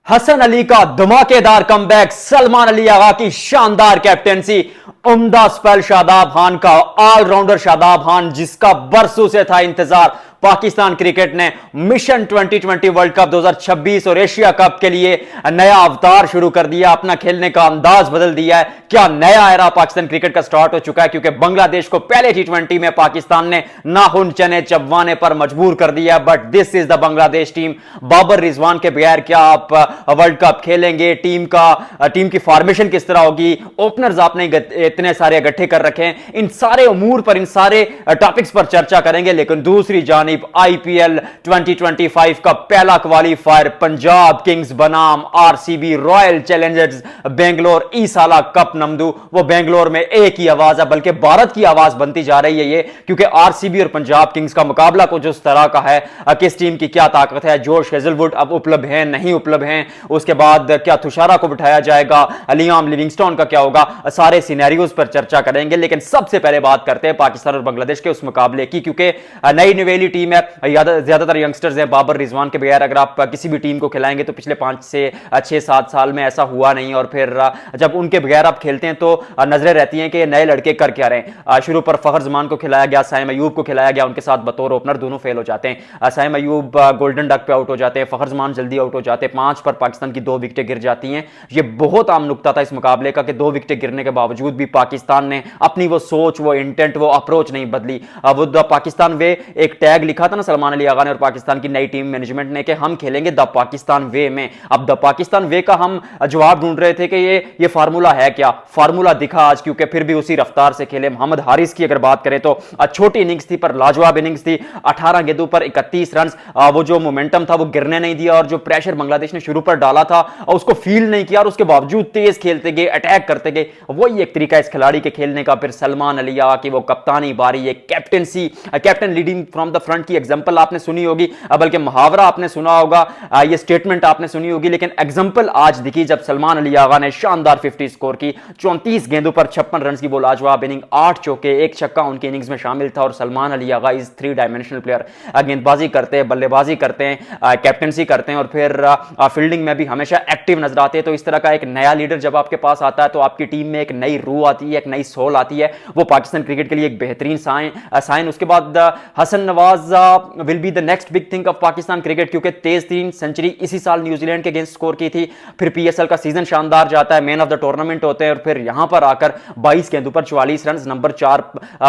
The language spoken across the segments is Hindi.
हसन अली का धमाकेदार कमबैक, सलमान अली आगा की शानदार कैप्टेंसी, उम्दा स्पेल शादाब खान का, ऑलराउंडर शादाब खान जिसका बरसों से था इंतजार। पाकिस्तान क्रिकेट ने मिशन 2020 वर्ल्ड कप 2026 और एशिया कप के लिए नया अवतार शुरू कर दिया, अपना खेलने का अंदाज बदल दिया है। क्या नया एरा पाकिस्तान क्रिकेट का स्टार्ट हो चुका है, क्योंकि बांग्लादेश को पहले T20 में पाकिस्तान ने नाखून चने चबवाने पर मजबूर कर दिया। But this is the Bangladesh team. Babar Rizwan के बगैर क्या आप वर्ल्ड कप खेलेंगे? टीम की फॉर्मेशन किस तरह होगी? ओपनर्स आपने इतने सारे इकट्ठे कर रखे हैं। इन सारे उमूर पर, इन सारे टॉपिक्स पर चर्चा करेंगे। लेकिन दूसरी जानिब IPL 2025 का पहला क्वालीफायर पंजाब किंग्स बनाम RCB रॉयल चैलेंजर्स बेंगलोर ई साला कप नमदू, वो बेंगलोर में एक ही आवाज है, बल्कि भारत की आवाज बनती जा रही है ये, क्योंकि RCB और पंजाब किंग्स का मुकाबला कुछ उस तरह का है। किस टीम की क्या ताकत है? जोश हेजलवुड अब उपलब्ध हैं, नहीं उपलब्ध हैं? उसके बाद क्या तुषारा को बिठाया जाएगा? लियाम लिविंगस्टोन का क्या होगा? सारे सिनेरियोज पर चर्चा करेंगे। लेकिन सबसे पहले बात करते हैं पाकिस्तान और बांग्लादेश के उस मुकाबले की, क्योंकि नई नवेली टीम है, ज्यादातर यंगस्टर्स हैं। बाबर रिजवान के बगैर अगर आप किसी भी टीम को खिलाएंगे तो पिछले 5 से 6-7 साल में ऐसा हुआ नहीं। और फिर जब उनके बगैर आप खेलते हैं तो नजरें रहती हैं कि नए लड़के कर क्या रहे हैं। शुरू पर फखर जमान को खिलाया गया, साइम अयूब को खिलाया गया, उनके साथ बतौर ओपनर दोनों फेल हो जाते हैं। साइम अयूब गोल्डन डक पे आउट हो जाते हैं, फखर जमान जल्दी आउट हो जाते हैं। 5 पर पाकिस्तान की 2 विकेटें गिर जाती हैं। ये बहुत आम नुकता था इस मुकाबले का कि 2 विकेटें गिरने के बावजूद भी पाकिस्तान ने अपनी वो सोच, वो इंटेंट, वो अप्रोच नहीं बदली। वो द पाकिस्तान वे एक टैग लिखा था ना सलमान अली आगा ने और पाकिस्तान की नई टीम मैनेजमेंट ने कि हम खेलेंगे द पाकिस्तान वे में। अब द पाकिस्तान वे का हम जवाब ढूंढ रहे थे कि ये फार्मूला है क्या? फार्मूला दिखा आज, क्योंकि फिर भी उसी रफ्तार से खेले। मोहम्मद हारिस की अगर बात करें तो छोटी इनिंग्स थी पर लाजवाब इनिंग्स थी। 18 गेंदों पर 31 रन, वो जो मोमेंटम था वो गिरने नहीं दिया और जो प्रेशर बांग्लादेश ने शुरू पर डाला था उसको फील नहीं किया और उसके बावजूद तेज खेलते गए, अटैक करते गए। वही एक तरीका इस खिलाड़ी के खेलने का। फिर सलमान अली आगा की वो कप्तानी बारी, ये captaincy, captain leading from the front की एग्जांपल आपने सुनी होगी, बल्कि मुहावरा आपने सुना होगा, ये स्टेटमेंट आपने सुनी होगी। लेकिन एग्जांपल आज दिखी जब सलमान अली आगा ने शानदार 50 स्कोर की। 34 गेंदों पर 56 रन की वो लाजवाब इनिंग, 8 चौके, 1 छक्का उनकी इनिंग्स में शामिल था। और Salman Ali Agha is 3 dimensional player. गेंदबाजी करते हैं, बल्लेबाजी करते हैं, कैप्टेंसी करते हैं और फिर फील्डिंग में भी हमेशा एक्टिव नजर आते हैं। तो इस तरह का एक नया लीडर जब आपके पास आता है तो आपकी टीम में एक नई रूह आती है, एक नई सोल आती है। वो पाकिस्तान क्रिकेट के लिए एक बेहतरीन साइन। उसके बाद Hasan Nawaz will be the next big thing of Pakistan cricket, क्योंकि तेज 3 सेंचुरी इसी साल न्यूजीलैंड के अगेंस्ट स्कोर की थी। फिर PSL का सीजन शानदार जाता है, मैन ऑफ द टूर्नामेंट होते हैं और फिर यहां पर आकर 22 गेंदों पर 44 रन नंबर 4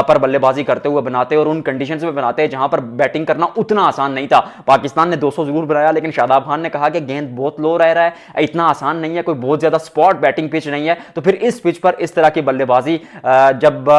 पर बल्लेबाजी करते हुए बनाते और उन कंडीशंस में बनाते हैं जहां पर बैटिंग करना उतना आसान नहीं था। पाकिस्तान ने 200 जरूर बनाया, लेकिन शादाब खान ने कहा कि गेंद बहुत लो रह रहा है, इतना आसान नहीं है, कोई बहुत ज्यादा स्पॉट बैटिंग पिच नहीं है। तो फिर इस पिच पर इस तरह की बल्लेबाजी जब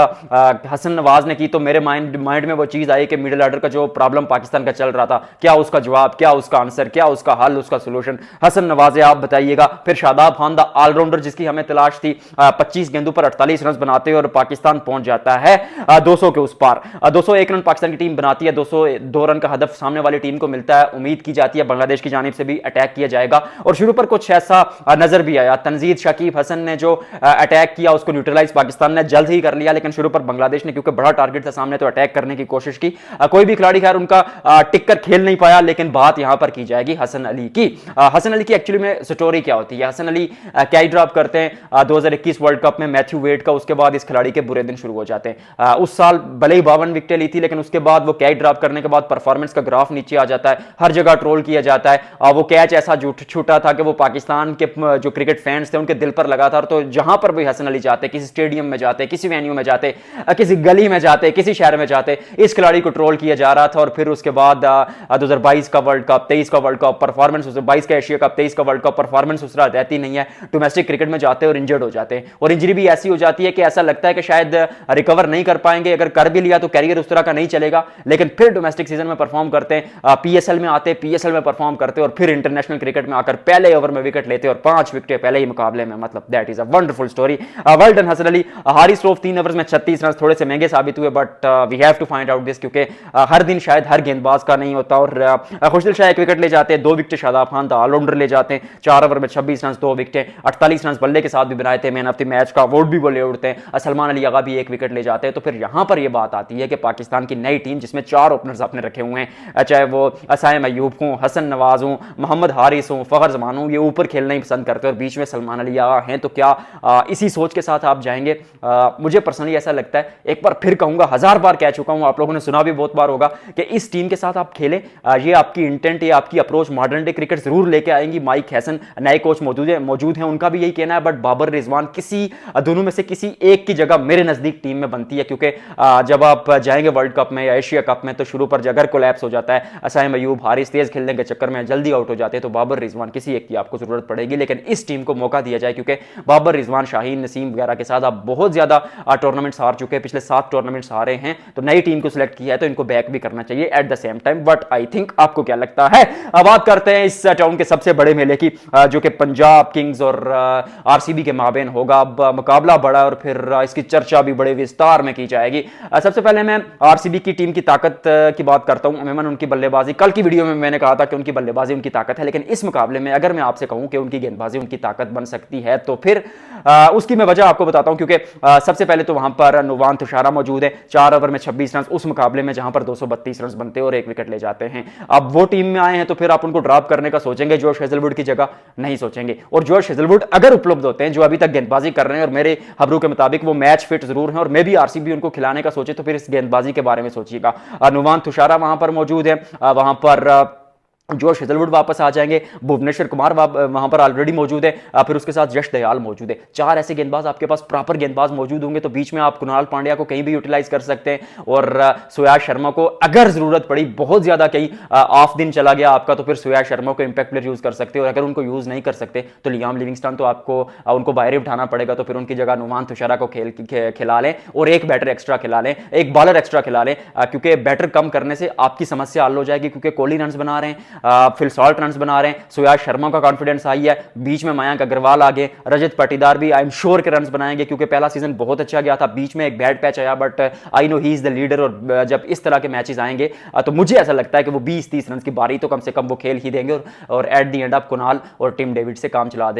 हसन नवाज ने की तो मेरे माइंड में वो चीज आई कि मिडिल ऑर्डर का जो प्रॉब्लम पाकिस्तान का चल रहा था, क्या उसका जवाब, क्या उसका आंसर, क्या उसका हल, उसका सोल्यूशन हसन नवाज है, आप बताइएगा। फिर शादाब खान द ऑलराउंडर जिसकी हमें तलाश थी, 25 गेंदों पर 48 रन बनाते और पाकिस्तान पहुंच जाता है 200 के उस पार। 201 रन पाकिस्तान की टीम बनाती है, 202 रन का हदफ सामने वाली टीम को मिलता है। उम्मीद की जाती है बांग्लादेश की जानिब से भी अटैक किया जाएगा और शुरू पर कुछ ऐसा नजर भी आया। तंजीद शकीब हसन ने जो अटैक किया उसको न्यूट्रलाइज पाकिस्तान ने जल्द ही कर लिया, लेकिन शुरू पर बांग्लादेश ने क्योंकि बड़ा टारगेट था सामने तो अटैक करने की कोशिश की। कोई भी खिलाड़ी खैर उनका टिक कर खेल नहीं पाया। लेकिन बात यहां पर की जाएगी हसन अली की। हसन अली की एक्चुअली में स्टोरी क्या होती है? हसन अली कैच ड्रॉप करते हैं 2021 वर्ल्ड कप में मैथ्यू वेड का। उसके बाद इस खिलाड़ी के बुरे दिन शुरू हो जाते हैं। उस साल भले ही 52 विकेटें ली थी, लेकिन उसके बाद वो कैच ड्रॉप करने के बाद परफॉर्मेंस का ग्राफ नीचे आ जाता है, हर जगह ट्रोल किया जाता है। वो कैच ऐसा छूटा था कि वो पाकिस्तान के जो क्रिकेट फैंस थे उनके दिल पर लगा था। तो जहां पर भी हसन अली जाते, किसी स्टेडियम में जाते, किसी वेन्यू में जाते, किसी गली में जाते, किसी शहर में जाते, इस खिलाड़ी को ट्रोल किया जा रहा था। और फिर उसके बाद 2022 का वर्ल्ड कप, 23 का वर्ल्ड कप परफॉर्मेंस, 22 का एशिया कप, 23 का वर्ल्ड कप परफॉर्मेंस उस तरह रहती नहीं है। डोमेस्टिक क्रिकेट में जाते और इंजर्ड हो जाते हैं और इंजरी भी ऐसी हो जाती है कि ऐसा लगता है कि शायद रिकवर नहीं कर पाएंगे। अगर कर भी लिया तो कैरियर उस तरह का नहीं चलेगा। लेकिन फिर डोमेस्टिक सीजन में परफॉर्म करते हैं, PSL में आते, PSL में परफॉर्म करते और फिर इंटरनेशनल क्रिकेट में आकर पहले ओवर में विकेट लेते और 5 विकेट पहले ही मुकाबले में। मतलब that is a wonderful story. Well done Hasan Ali. Haris Rauf 3 overs में 36 रन थोड़े से महंगे साबित हुए, but we have to find out this, क्योंकि हर दिन टाइमिंग शायद हर गेंदबाज का नहीं होता। और खुशदिल शाह एक विकेट ले जाते हैं, 2 विकेट शादाब खान ऑलराउंडर ले जाते हैं, 4 ओवर में 26 रन, 2 विकेट, 48 रन बल्ले के साथ भी बनाए थे, मैन ऑफ द मैच का अवार्ड भी वो ले उड़ते हैं। सलमान अली आगा भी 1 विकेट ले जाते हैं। तो फिर यहां पर यह बात आती है कि पाकिस्तान की नई टीम जिसमें 4 ओपनर्स आपने रखे हुए हैं, चाहे वो असाइम अयूब हों, हसन नवाज हों, मोहम्मद हारिस हों, फखर जमान हों, ये ऊपर खेलना ही पसंद करते हैं और बीच में सलमान अली आगा हैं। तो क्या इसी सोच के साथ आप जाएंगे? मुझे पर्सनली ऐसा लगता है, एक बार फिर कहूंगा, 1000 बार कह चुका हूं, आप लोगों ने सुना भी बहुत बार होगा कि इस टीम के साथ आप खेलें, ये आपकी इंटेंट, ये आपकी अप्रोच मॉडर्न डे क्रिकेट जरूर लेके आएंगी। माइक हैसन नए कोच मौजूद हैं, उनका भी यही कहना है, बट बाबर रिजवान किसी दोनों में से किसी एक की जगह मेरे नजदीक टीम में बनती है। क्योंकि जब आप जाएंगे वर्ल्ड कप में या एशिया कप में तो शुरू पर अगर कोलैप्स हो जाता है, असाइम अयूब, हारिस तेज खेलने के चक्कर में जल्दी आउट हो जाते हैं, तो बाबर रिजवान किसी एक की आपको जरूरत पड़ेगी। लेकिन इस टीम को मौका दिया जाए, क्योंकि बाबर रिजवान, शाहीन नसीम वगैरह के साथ आप बहुत ज्यादा टूर्नामेंट्स हार चुके हैं, पिछले 7 टूर्नामेंट्स हारे हैं। तो नई टीम को सिलेक्ट किया है तो इनको बैक भी करना चाहिए at the same time. But I think, आपको क्या लगता है? अब बात करते हैं इस टाउन के सबसे बड़े मेले की, जो कि पंजाब किंग्स और आरसीबी के माबेन होगा। अब मुकाबला बड़ा और फिर इसकी चर्चा भी बड़े विस्तार में की जाएगी। सबसे पहले मैं आरसीबी की टीम की ताकत की बात करता हूं। अमूमन उनकी बल्लेबाजी, कल की वीडियो में मैंने कहा था कि उनकी बल्लेबाजी उनकी ताकत है, लेकिन इस मुकाबले में अगर मैं आपसे कहूं कि उनकी गेंदबाजी उनकी ताकत बन सकती है, तो फिर उसकी मैं वजह आपको बताता हूं। क्योंकि सबसे पहले तो वहां पर नुवान तुषारा मौजूद है, 4 ओवर में 26 रन, उस मुकाबले में जहां पर 232 रन बनते और 1 विकेट ले जाते हैं। अब वो टीम में आए हैं तो फिर आप उनको ड्रॉप करने का सोचेंगे, जोश हेजलवुड की जगह नहीं सोचेंगे। और जोश हेजलवुड अगर उपलब्ध होते हैं, जो अभी तक गेंदबाजी कर रहे हैं और मेरे खबरों के मुताबिक वो मैच फिट जरूर हैं, और मे भी आरसीबी उनको खिलाने का सोचे, तो फिर इस गेंदबाजी के बारे में सोचिएगा। नुवान तुषारा वहां पर मौजूद है, वहां पर जोश हेजलवुड वापस आ जाएंगे, भुवनेश्वर कुमार वहां पर ऑलरेडी मौजूद है, फिर उसके साथ यश दयाल मौजूद है। 4 ऐसे गेंदबाज आपके पास प्रॉपर गेंदबाज मौजूद होंगे, तो बीच में आप कुणाल पांड्या को कहीं भी यूटिलाइज कर सकते हैं, और सुयाश शर्मा को अगर जरूरत पड़ी, बहुत ज्यादा कहीं ऑफ दिन चला गया आपका, तो फिर सुयाश शर्मा को इंपैक्ट प्लेयर यूज कर सकते हैं। और अगर उनको यूज नहीं कर सकते तो लियाम लिविंगस्टन तो आपको उनको बाहर ही उठाना पड़ेगा, तो फिर उनकी जगह नुमान तुषारा को खिला लें और एक बैटर एक्स्ट्रा खिला लें, एक बॉलर एक्स्ट्रा खिला लें, क्योंकि बैटर कम करने से आपकी समस्या हल हो जाएगी। क्योंकि कोहली रन बना रहे हैं, फिल सॉल्ट रन बना रहे हैं, सुयाश शर्मा का कॉन्फिडेंस आई है, बीच में मयंक अग्रवाल आ गए, रजत पाटीदार भी आई एम श्योर के रन बनाएंगे, क्योंकि पहला सीजन बहुत अच्छा गया था, बीच में एक बैड पैच आया, but I know he is the leader. और जब इस तरह के मैचेस आएंगे तो मुझे ऐसा लगता है कि वो 20-30 रन की बारी तो कम से कम वो खेल ही देंगे, और एट द एंड आप कुणाल और टिम डेविड से काम चला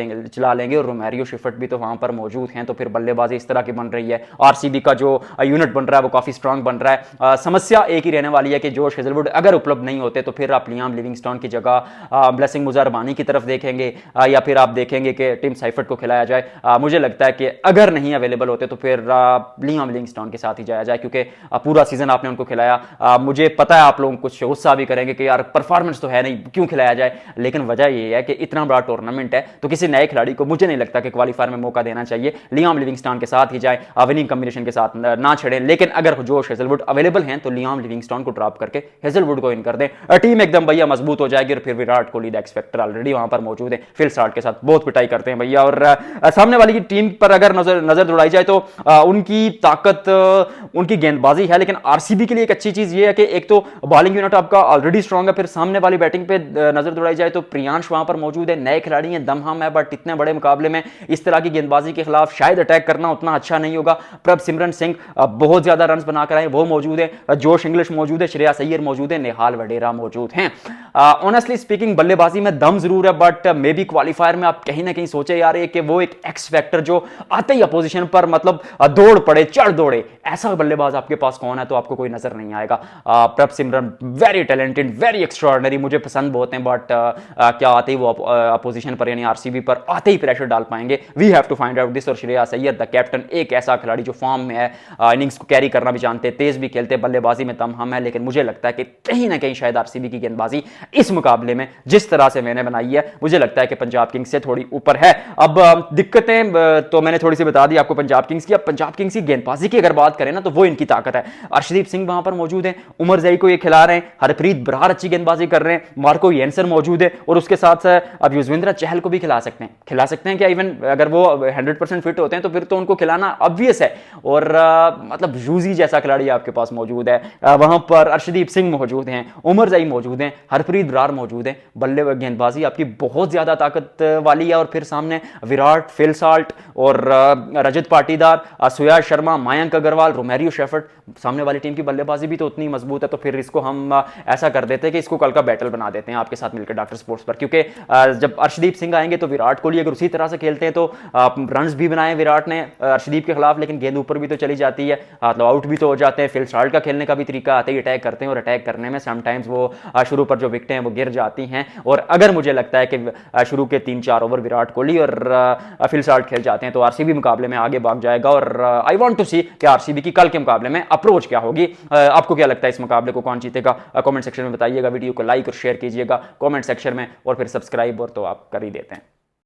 लेंगे। और रोमेरियो शिफर्ट भी तो वहां पर मौजूद हैं, तो फिर बल्लेबाजी इस तरह की बन रही है। आरसीबी का जो यूनिट बन रहा है वो काफी स्ट्रांग बन रहा है। समस्या एक ही रहने वाली है कि जोश हेजलवुड अगर उपलब्ध नहीं होते, तो फिर आप लियाम लिविंगस्टन की जगह ब्लेसिंग मुजरबानी की तरफ देखेंगे, या फिर आप देखेंगे कि टिम साइफर्ट को खिलाया जाए। मुझे लगता है कि अगर नहीं अवेलेबल होते तो फिर लियाम लिविंगस्टन के साथ ही जाया जाए, क्योंकि पूरा सीजन आपने उनको खिलाया। मुझे पता है आप लोग कुछ गुस्सा भी करेंगे कि यार परफॉर्मेंस तो है नहीं, क्यों खिलाया जाए, लेकिन वजह यह है कि इतना बड़ा टूर्नामेंट है, तो किसी नए खिलाड़ी को मुझे नहीं लगता कि क्वालीफायर में मौका देना चाहिए। लियाम लिविंगस्टन के साथ ही जाए, विनिंग कॉम्बिनेशन के साथ ना छेड़ें। लेकिन अगर जोश हेजलवुड अवेलेबल हैं तो लियाम लिविंगस्टन को ड्रॉप करके हेजलवुड को इन कर दें, टीम एकदम भैया मजबूत हो जाएगी। और फिर Virat Kohli x factor already वहां पर मौजूद है, फिल स्टार्ट के साथ बहुत पिटाई करते हैं भैया। और सामने वाली की टीम पर अगर नजर दौड़ाई जाए तो उनकी ताकत उनकी गेंदबाजी है, लेकिन आरसीबी के लिए एक अच्छी चीज ये है कि एक तो बॉलिंग यूनिट आपका ऑलरेडी स्ट्रांग है, फिर सामने वाली बैटिंग पे नजर दौड़ाई जाए तो प्रियांश वहां पर मौजूद है, नए खिलाड़ी हैं, दमहम है, बट इतने बड़े मुकाबले में इस तरह की गेंदबाजी के खिलाफ शायद अटैक करना उतना अच्छा नहीं होगा। प्रभ सिमरन सिंह बहुत ज्यादा रन बनाकर आए, वो मौजूद है, जोश इंग्लिश मौजूद है, श्रेयस अय्यर मौजूद है, नेहाल वडेरा मौजूद हैं। ऑनेस्टली स्पीकिंग बल्लेबाजी में दम जरूर है, बट मे बी क्वालीफायर में आप कहीं ना कहीं सोचे यार कि वो एक एक्स फैक्टर जो आते ही अपोजिशन पर मतलब दौड़ पड़े, चढ़ दौड़े, ऐसा बल्लेबाज आपके पास कौन है? तो आपको कोई नजर नहीं आएगा। प्रभ सिमरन वेरी टैलेंटेड, वेरी एक्स्ट्राऑर्डिनरी, मुझे पसंद बहुत हैं, बट क्या आते ही वो अपोजिशन पर यानी आरसीबी पर आते ही प्रेशर डाल पाएंगे? We have to find out this. और श्रेयस अय्यर द कैप्टन, एक ऐसा खिलाड़ी जो फॉर्म में है, इनिंग्स को कैरी करना भी जानते, तेज भी खेलते, बल्लेबाजी में दम है, लेकिन मुझे लगता है कि कहीं ना कहीं शायद आरसीबी की गेंदबाजी इस मुकाबले में जिस तरह से मैंने बनाई है, मुझे लगता है कि पंजाब किंग्स से थोड़ी ऊपर है। अब दिक्कतें तो मैंने थोड़ी सी बता दी आपको पंजाब किंग्स की। अब पंजाब किंग्स की गेंदबाजी की अगर बात करें ना, तो वो इनकी ताकत है। अर्शदीप सिंह वहां पर मौजूद है, उमर जई को ये खिला रहे हैं, हरप्रीत बरार अच्छी गेंदबाजी कर रहे हैं, मार्को येंसन मौजूद है, और उसके साथ अब युजवेंद्र चहल को भी खिला सकते हैं क्या? इवन अगर वो 100% फिट होते हैं तो फिर तो उनको खिलाना ऑब्वियस है। और मतलब यूजी जैसा खिलाड़ी आपके पास मौजूद है, वहां पर अर्शदीप सिंह मौजूद हैं, उमर जई मौजूद हैं, हरप्रीत जमशेद बरार मौजूद है, बल्ले गेंदबाजी आपकी बहुत ज़्यादा ताकत वाली है, और फिर सामने विराट, फिल साल्ट और रजत पाटीदार, सुयाज शर्मा, मयंक अग्रवाल, रोमेरियो शेफर्ड, सामने वाली टीम की बल्लेबाजी भी तो उतनी मजबूत है। तो फिर इसको हम ऐसा कर देते हैं कि इसको कल का बैटल बना देते हैं आपके साथ मिलकर डॉक्टर स्पोर्ट्स पर, क्योंकि जब अर्शदीप सिंह आएंगे तो विराट कोहली अगर उसी तरह से खेलते हैं तो रन्स भी बनाए विराट ने अर्शदीप के खिलाफ, लेकिन गेंद ऊपर भी तो चली जाती है, मतलब आउट भी तो हो जाते हैं। फिल साल्ट का खेलने का भी तरीका आते ही अटैक करते हैं, और अटैक करने में समटाइम्स वो शुरू पर जो विकेटें हैं वो गिर जाती हैं। और अगर मुझे लगता है कि शुरू के 3-4 ओवर विराट कोहली और फिल साल्ट खेल जाते हैं तो आरसीबी मुकाबले में आगे भाग जाएगा। और आई वांट टू सी कि आरसीबी की कल के मुकाबले में अप्रोच क्या होगी। आपको क्या लगता है इस मुकाबले को कौन जीतेगा? कमेंट सेक्शन में बताइएगा, वीडियो को लाइक और शेयर कीजिएगा कमेंट सेक्शन में, और फिर सब्सक्राइब और तो आप कर ही देते हैं।